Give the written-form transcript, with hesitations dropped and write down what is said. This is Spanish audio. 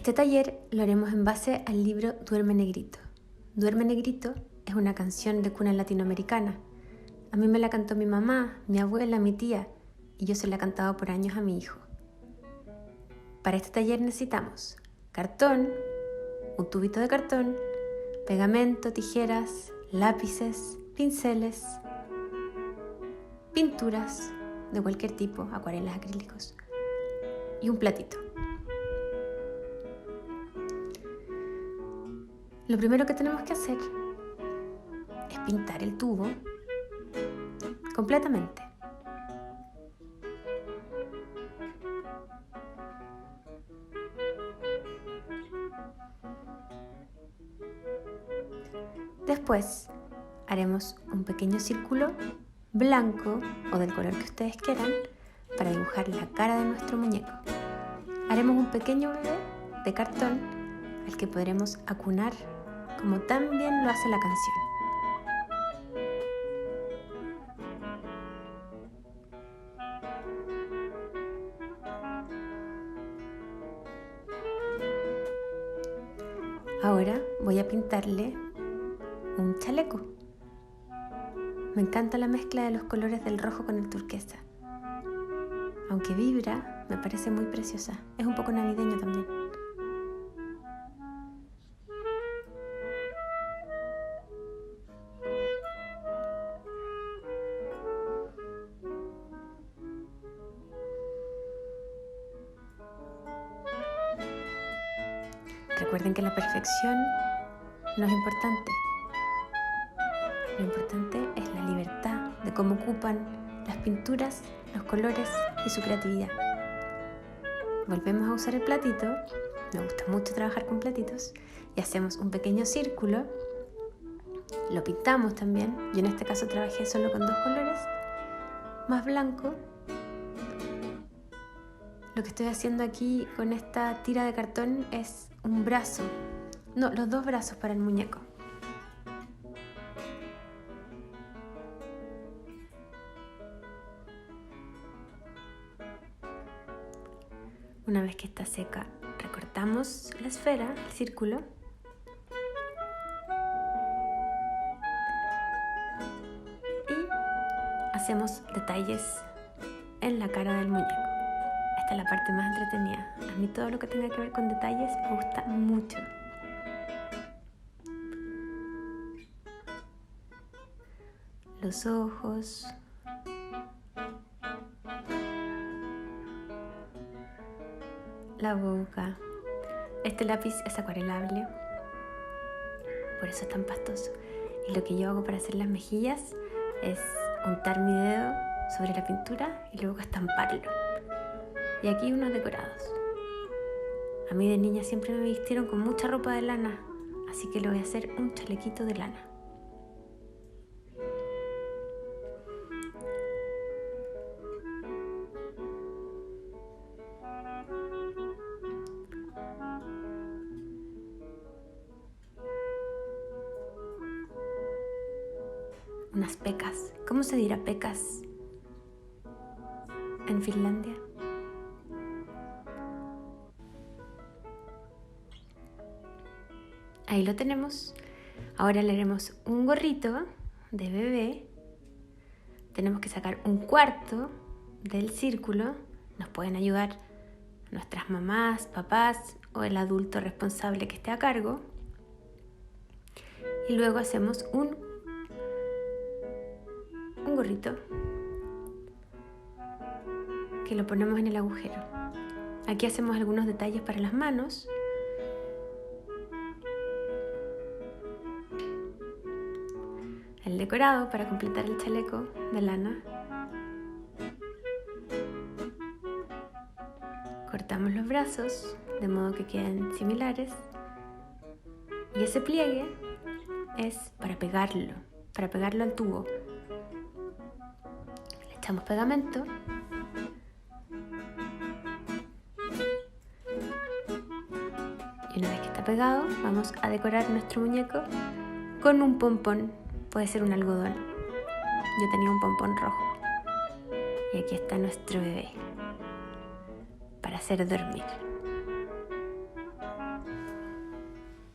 Este taller lo haremos en base al libro Duerme Negrito. Duerme Negrito es una canción de cuna latinoamericana. A mí me la cantó mi mamá, mi abuela, mi tía, y yo se la he cantado por años a mi hijo. Para este taller necesitamos cartón, un tubito de cartón, pegamento, tijeras, lápices, pinceles, pinturas de cualquier tipo, acuarelas, acrílicos, y un platito. Lo primero que tenemos que hacer es pintar el tubo completamente. Después haremos un pequeño círculo blanco o del color que ustedes quieran para dibujar la cara de nuestro muñeco. Haremos un pequeño bebé de cartón al que podremos acunar como tan bien lo hace la canción. Ahora voy a pintarle un chaleco. Me encanta la mezcla de los colores del rojo con el turquesa. Aunque vibra, me parece muy preciosa. Es un poco navideño también. Recuerden que la perfección no es importante. Lo importante es la libertad de cómo ocupan las pinturas, los colores y su creatividad. Volvemos a usar el platito. Me gusta mucho trabajar con platitos. Y hacemos un pequeño círculo. Lo pintamos también. Yo en este caso trabajé solo con dos colores, más blanco. Lo que estoy haciendo aquí con esta tira de cartón es un brazo. No, los dos brazos para el muñeco. Una vez que está seca, recortamos la esfera, el círculo. Y hacemos detalles en la cara del muñeco. Esta es la parte más entretenida. A mí todo lo que tenga que ver con detalles me gusta mucho. Los ojos. La boca. Este lápiz es acuarelable, por eso es tan pastoso. Y lo que yo hago para hacer las mejillas es untar mi dedo sobre la pintura y luego estamparlo. Y aquí unos decorados. A mí de niña siempre me vistieron con mucha ropa de lana, así que le voy a hacer un chalequito de lana. Unas pecas. ¿Cómo se dirá pecas en Finlandia? Ahí lo tenemos. Ahora le haremos un gorrito de bebé. Tenemos que sacar un cuarto del círculo. Nos pueden ayudar nuestras mamás, papás o el adulto responsable que esté a cargo. Y luego hacemos un gorrito que lo ponemos en el agujero. Aquí hacemos algunos detalles para las manos. El decorado para completar el chaleco de lana. Cortamos los brazos de modo que queden similares. Y ese pliegue es para pegarlo al tubo. Le echamos pegamento. Y una vez que está pegado, vamos a decorar nuestro muñeco con un pompón. Puede ser un algodón. Yo tenía un pompón rojo. Y aquí está nuestro bebé para hacer dormir.